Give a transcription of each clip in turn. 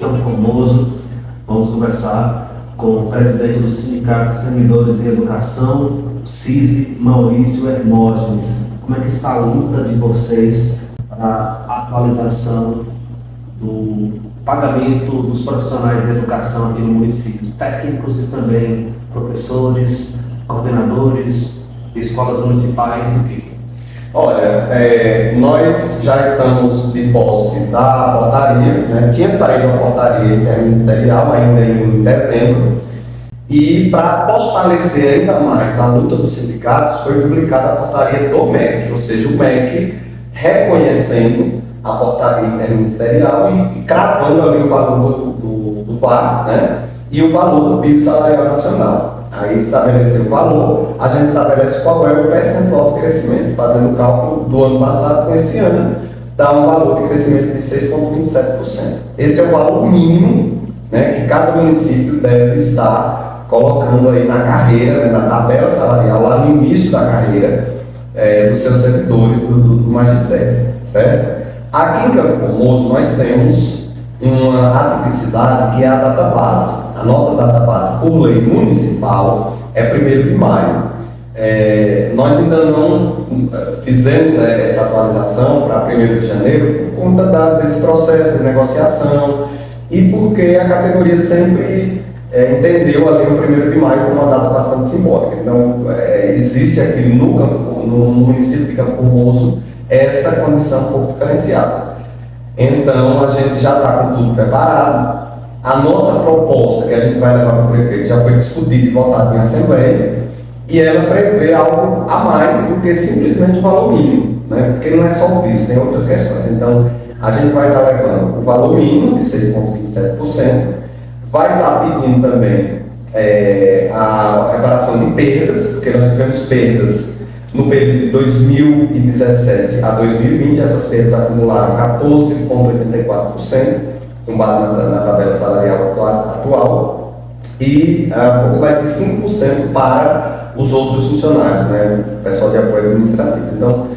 Campo Formoso. Vamos conversar com o presidente do Sindicato de Servidores em Educação, SISE, Maurício Hermógenes. Como é que está a luta de vocês para a atualização do pagamento dos profissionais de educação aqui no município, técnicos e também professores, coordenadores de escolas municipais, enfim? Olha, nós já estamos de posse da portaria, né? Tinha saído a portaria interministerial ainda em dezembro, e para fortalecer ainda mais a luta dos sindicatos, foi publicada a portaria do MEC, ou seja, o MEC reconhecendo a portaria interministerial e cravando ali o valor do VAR, né? E o valor do piso salarial nacional. Aí estabeleceu o valor, a gente estabelece qual é o percentual de crescimento, fazendo o cálculo do ano passado com esse ano, dá um valor de crescimento de 6,27%. Esse é o valor mínimo, né, que cada município deve estar colocando aí na carreira, né, na tabela salarial, lá no início da carreira dos seus servidores do magistério, certo? Aqui em Campo Formoso nós temos uma atipicidade que é a database. A nossa database, por lei municipal, é 1º de maio. Nós ainda não fizemos essa atualização para 1º de janeiro por conta desse processo de negociação e porque a categoria sempre entendeu ali o 1º de maio como uma data bastante simbólica. Então, existe aqui no município de Campo Formoso essa condição um pouco diferenciada. Então, a gente já está com tudo preparado. A nossa proposta que a gente vai levar para o prefeito já foi discutida e votada em assembleia, e ela prevê algo a mais do que simplesmente o valor mínimo, né? Porque não é só o piso, tem outras questões. Então, a gente vai estar levando o valor mínimo de 6,27%, vai estar pedindo também a reparação de perdas, porque nós tivemos perdas no período de 2017 a 2020, essas perdas acumularam 14,84%, com base na tabela salarial atual, e pouco mais de 5% para os outros funcionários, né, o pessoal de apoio administrativo. Então,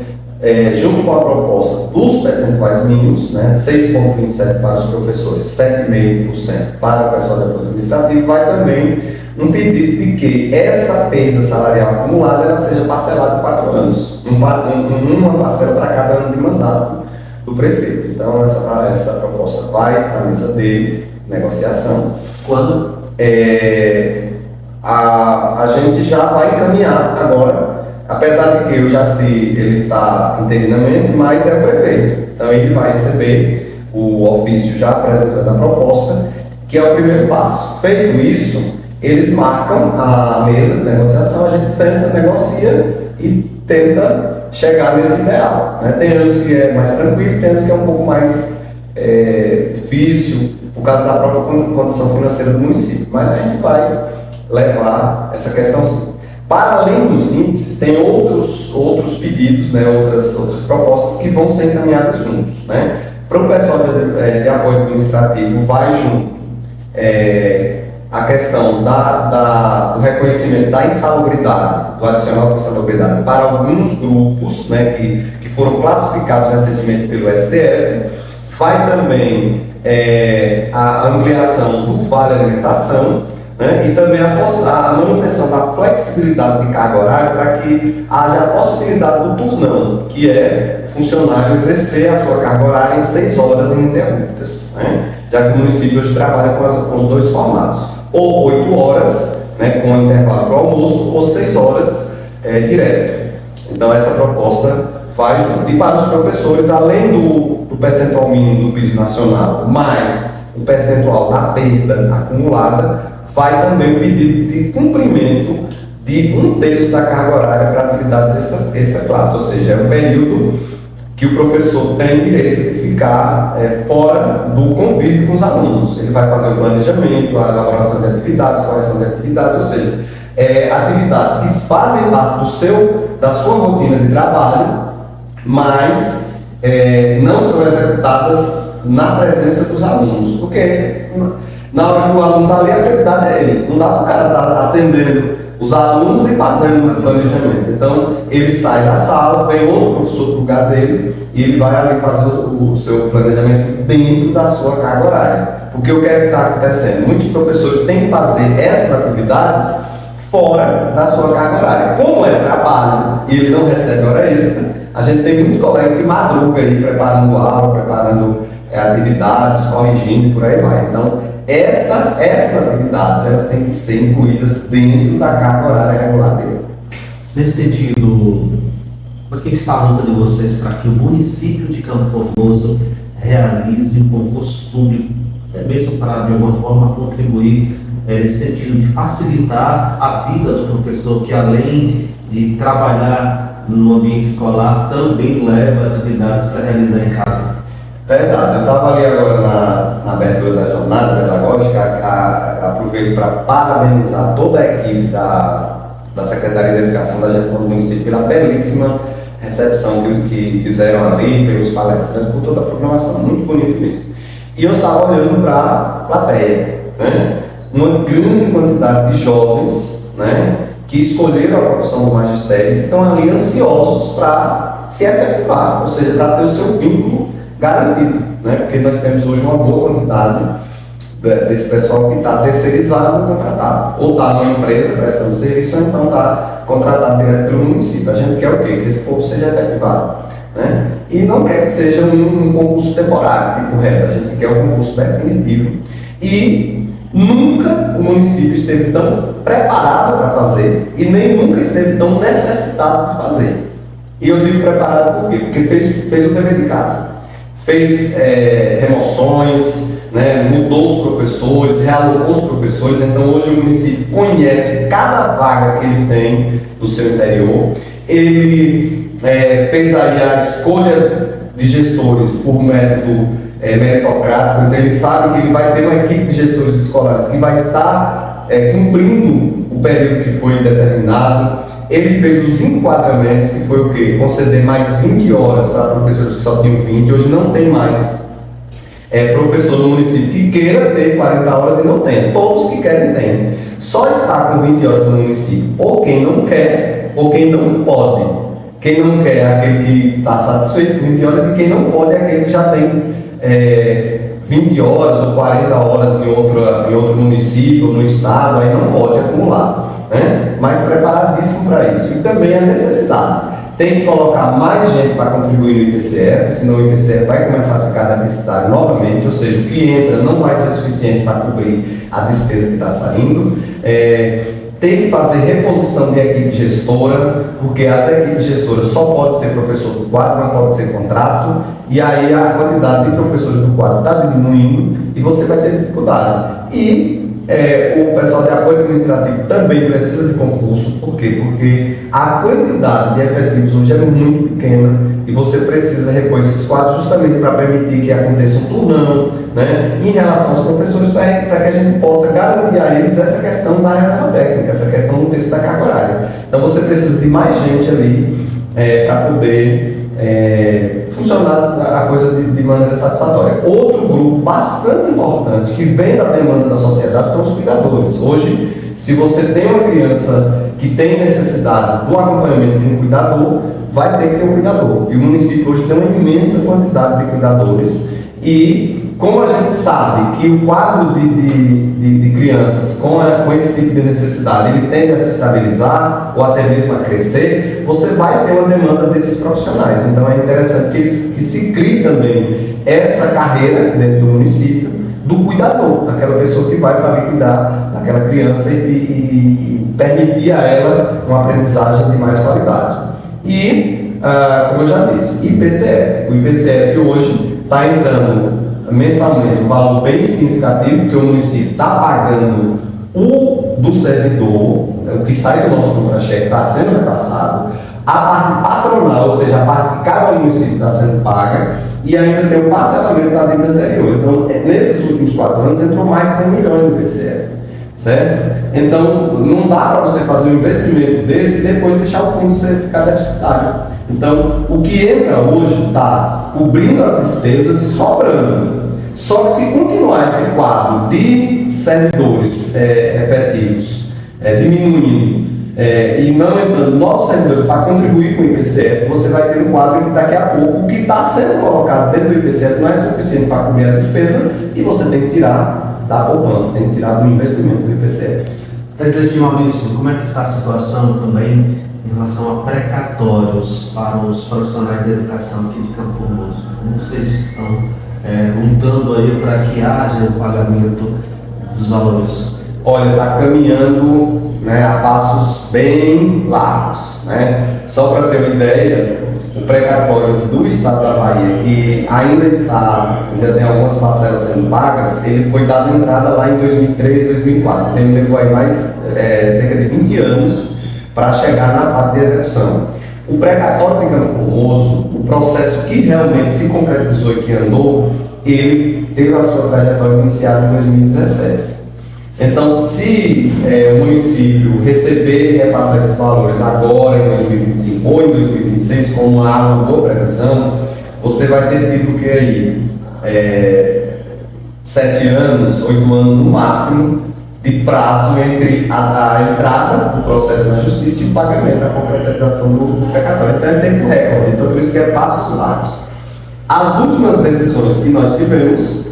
junto com a proposta dos percentuais mínimos, né, 6,27% para os professores, 7,5% para o pessoal de apoio administrativo, vai também um pedido de que essa perda salarial acumulada ela seja parcelada em 4 anos, uma parcela para cada ano de mandato do prefeito. Então, essa proposta vai para a mesa dele, negociação. Quando? A gente já vai encaminhar agora, apesar de que o Jaci ele está interinamente, mas é o prefeito. Então, ele vai receber o ofício já apresentando a proposta, que é o primeiro passo. Feito isso, eles marcam a mesa de negociação, a gente senta, negocia e tenta chegar nesse ideal, né? Tem anos que é mais tranquilo, tem anos que é um pouco mais difícil, por causa da própria condição financeira do município, mas a gente vai levar essa questão sim. Para além dos índices, tem outros pedidos, né? outras propostas que vão ser encaminhadas juntos, né? Para o pessoal de apoio administrativo, vai junto a questão do reconhecimento da insalubridade, do adicional de insalubridade para alguns grupos, né, que foram classificados recentemente pelo STF. Vai também a ampliação do vale alimentação, né, e também a manutenção da flexibilidade de carga horária para que haja a possibilidade do turnão, que é o funcionário exercer a sua carga horária em 6 horas ininterruptas, né, já que o município hoje trabalha com os dois formatos, ou 8 horas, né, com intervalo para o almoço, ou 6 horas direto. Então essa proposta vai junto. E para os professores, além do percentual mínimo do piso nacional, mais o percentual da perda acumulada, vai também o pedido de cumprimento de 1/3 da carga horária para atividades extra-classe, ou seja, é um período que o professor tem direito de ficar fora do convívio com os alunos. Ele vai fazer o planejamento, a elaboração de atividades, correção de atividades, ou seja, atividades que fazem parte da sua rotina de trabalho, mas não são executadas na presença dos alunos, porque na hora que o aluno está ali, a prioridade é ele. Não dá para o cara estar atendendo os alunos e fazendo o planejamento. Então, ele sai da sala, vem outro professor para o lugar dele e ele vai ali fazer o seu planejamento dentro da sua carga horária. Porque o que é que está acontecendo? Muitos professores têm que fazer essas atividades fora da sua carga horária. Como é trabalho e ele não recebe hora extra, a gente tem muito colega que madruga aí preparando aula, preparando atividades, corrigindo, por aí vai. Então, essas atividades elas têm que ser incluídas dentro da carga horária regular dele. Nesse sentido, por que está a luta de vocês para que o município de Campo Formoso realize um concurso público, até mesmo para, de alguma forma, contribuir nesse sentido de facilitar a vida do professor, que além de trabalhar no ambiente escolar, também leva atividades para realizar em casa? Verdade, eu estava ali agora na abertura da jornada pedagógica, aproveito para parabenizar toda a equipe da Secretaria de Educação da Gestão do Município pela belíssima recepção que fizeram ali, pelos palestrantes, por toda a programação, muito bonito mesmo. E eu estava olhando para a plateia, né? Uma grande quantidade de jovens, né, que escolheram a profissão do magistério, que estão ali ansiosos para se efetivar, ou seja, para ter o seu vínculo garantido, né? Porque nós temos hoje uma boa quantidade desse pessoal que está terceirizado ou contratado, ou está numa empresa prestando serviço, ou então está contratado direto pelo município. A gente quer o quê? Que esse povo seja efetivado, né? E não quer que seja um concurso temporário, tipo regra, a gente quer um concurso definitivo. E nunca o município esteve tão preparado para fazer, e nem nunca esteve tão necessitado de fazer. E eu digo preparado por quê? Porque fez o dever de casa. Fez remoções, né, mudou os professores, realocou os professores. Então hoje o município conhece cada vaga que ele tem no seu interior. Ele fez aí a escolha de gestores por método meritocrático. Então ele sabe que ele vai ter uma equipe de gestores escolares que vai estar cumprindo o período que foi determinado. Ele fez os enquadramentos, que foi o quê? Conceder mais 20 horas para professores que só tinham 20. Hoje não tem mais professor do município que queira ter 40 horas e não tem. Todos que querem têm. Só está com 20 horas no município ou quem não quer ou quem não pode. Quem não quer é aquele que está satisfeito com 20 horas e quem não pode é aquele que já tem 20 horas ou 40 horas em outro município, no estado, aí não pode acumular. Né? Mas preparadíssimo para isso. E também a necessidade. Tem que colocar mais gente para contribuir no IPCF, senão o IPCF vai começar a ficar deficitário novamente, ou seja, o que entra não vai ser suficiente para cobrir a despesa que está saindo. Tem que fazer reposição de equipe gestora, porque as equipes gestoras só pode ser professor do quadro, não pode ser contrato, e aí a quantidade de professores do quadro está diminuindo e você vai ter dificuldade. E o pessoal de apoio administrativo também precisa de concurso. Por quê? Porque a quantidade de efetivos hoje é muito pequena e você precisa repor esses quadros justamente para permitir que aconteça um turnão, né? Em relação aos professores, para que a gente possa garantir a eles essa questão da reserva técnica, essa questão do texto da carga horária. Então você precisa de mais gente ali para poder funcionar a coisa de maneira satisfatória. Outro grupo bastante importante que vem da demanda da sociedade são os cuidadores. Hoje, se você tem uma criança que tem necessidade do acompanhamento de um cuidador, vai ter que ter um cuidador. E o município hoje tem uma imensa quantidade de cuidadores. E como a gente sabe que o quadro de crianças com esse tipo de necessidade, ele tende a se estabilizar ou até mesmo a crescer, você vai ter uma demanda desses profissionais. Então é interessante que se crie também essa carreira dentro do município do cuidador, aquela pessoa que vai para ali cuidar daquela criança e permitir a ela uma aprendizagem de mais qualidade. E, como eu já disse, IPCF. O IPCF hoje está entrando mensalmente um valor bem significativo, que o município está pagando o do servidor, o que sai do nosso contra-cheque está sendo repassado, a parte patronal, ou seja, a parte que cada município está sendo paga, e ainda tem o parcelamento da dívida anterior. Então, nesses últimos 4 anos, entrou mais de 100 milhões no IPCF, certo? Então, não dá para você fazer um investimento desse e depois deixar o fundo ficar deficitário. Então, o que entra hoje está cobrindo as despesas e sobrando. Só que se continuar esse quadro de servidores efetivos diminuindo e não entrando novos servidores para contribuir com o IPCF, você vai ter um quadro em que daqui a pouco o que está sendo colocado dentro do IPCF não é suficiente para cobrir a despesa e você tem que tirar da poupança, tem que tirar do investimento do IPCF. Presidente Maurício, como é que está a situação também em relação a precatórios para os profissionais da educação aqui de Campo Formoso? Como vocês estão lutando aí para que haja o pagamento dos valores? Olha, está caminhando, né, a passos bem largos, né? Só para ter uma ideia, o precatório do Estado da Bahia, que ainda tem algumas parcelas sendo pagas, ele foi dado entrada lá em 2003, 2004. Então ele levou aí mais cerca de 20 anos para chegar na fase de execução. O precatório de Campo Formoso, o processo que realmente se concretizou e que andou, ele teve a sua trajetória iniciada em 2017. Então, se o município receber e repassar esses valores agora em 2025 ou em 2026, como há uma boa previsão, você vai ter tido o que aí? 7 anos, 8 anos no máximo de prazo entre a entrada do processo na justiça e o pagamento, a concretização do precatório. Então é tempo recorde, então por isso que é passos largos. As últimas decisões que nós tivemos,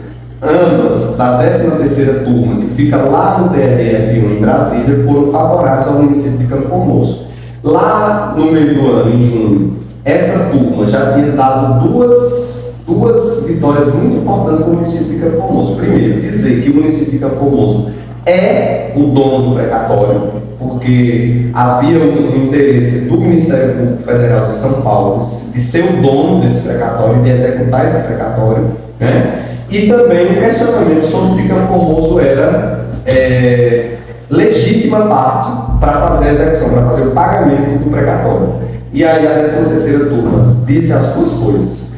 ambas da 13ª turma, que fica lá no TRF1 em Brasília, foram favoráveis ao município de Campo Formoso. Lá no meio do ano, em junho, essa turma já tinha dado duas vitórias muito importantes para o município de Campo Formoso. Primeiro, dizer que o município de Campo Formoso é o dono do precatório, porque havia um interesse do Ministério Público Federal de São Paulo de ser o dono desse precatório, de executar esse precatório, né? E também um questionamento sobre se Campo Formoso era legítima parte para fazer a execução, para fazer o pagamento do precatório. E aí a 13ª turma disse as duas coisas.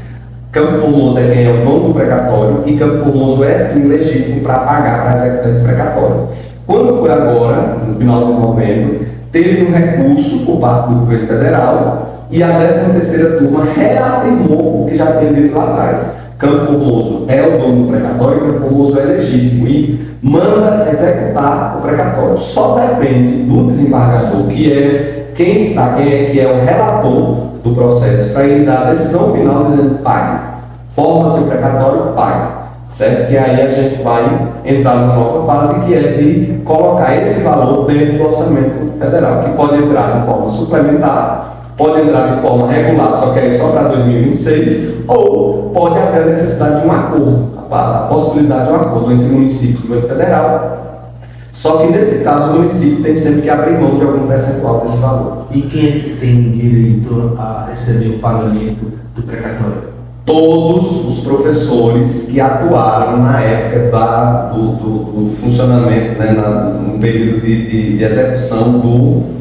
Campo Formoso é quem é o dono do precatório e Campo Formoso é sim legítimo para pagar, para executar esse precatório. Quando foi agora, no final de novembro, teve um recurso por parte do governo federal e a 13ª turma reafirmou o que já tinha dito lá atrás. Campo Formoso é o dono do precatório, Campo Formoso é legítimo e manda executar o precatório. Só depende do desembargador, que é que é o relator do processo, para ele dar a decisão final dizendo pague. Forma-se o precatório, pague. Certo? Que aí a gente vai entrar numa nova fase, que é de colocar esse valor dentro do orçamento federal, que pode entrar de forma suplementar, pode entrar de forma regular, só que aí só para 2026, ou pode haver a necessidade de um acordo, a possibilidade de um acordo entre o município e o governo federal. Só que nesse caso o município tem sempre que abrir mão de algum percentual desse valor. E quem é que tem direito a receber o pagamento do precatório? Todos os professores que atuaram na época do funcionamento, né, no período de execução do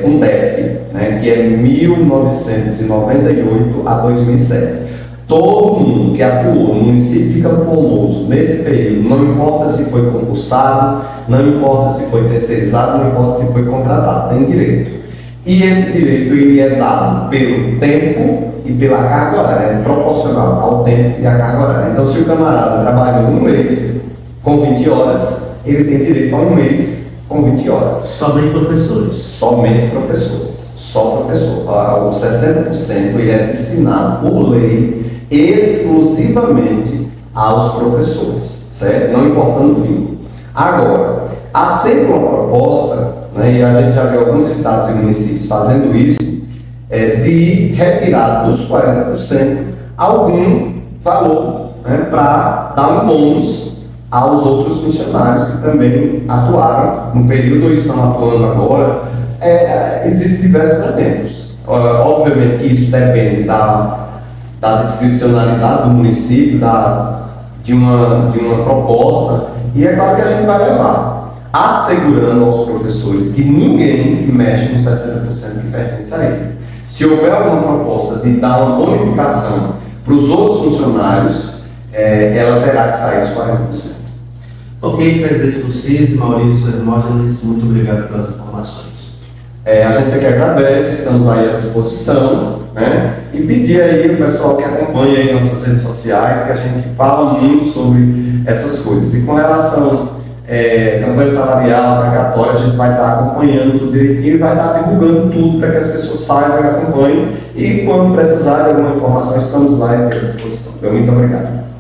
Fundef, né, que é 1998 a 2007. Todo mundo que atuou no município de Campo Formoso nesse período, não importa se foi concursado, não importa se foi terceirizado, não importa se foi contratado, tem direito. E esse direito ele é dado pelo tempo e pela carga horária, é proporcional ao tempo e à carga horária. Então, se o camarada trabalhou um mês com 20 horas, ele tem direito a um mês com 20 horas. Somente professores? Somente professores. Só professor. O 60% ele é destinado por lei exclusivamente aos professores, certo? Não importando o vínculo. Agora, há sempre uma proposta, né, e a gente já viu alguns estados e municípios fazendo isso, de retirar dos 40% algum valor, né, para dar um bônus aos outros funcionários que também atuaram no período ou estão atuando agora. Existem diversos exemplos. Obviamente que isso depende da discricionalidade do município, de uma proposta, e é claro que a gente vai levar, assegurando aos professores que ninguém mexe nos 60% que pertence a eles. Se houver alguma proposta de dar uma bonificação para os outros funcionários, ela terá que sair dos 40%. Ok, presidente do CIS, Maurício Hermógenes, muito obrigado pelas informações. A gente aqui agradece, estamos aí à disposição, né? E pedir aí o pessoal que acompanha aí nossas redes sociais, que a gente fala muito sobre essas coisas. E com relação campanha salarial, precatória, a gente vai estar acompanhando tudo direitinho e vai estar divulgando tudo para que as pessoas saibam e acompanhem. E quando precisar de alguma informação, estamos lá à disposição. Então, muito obrigado.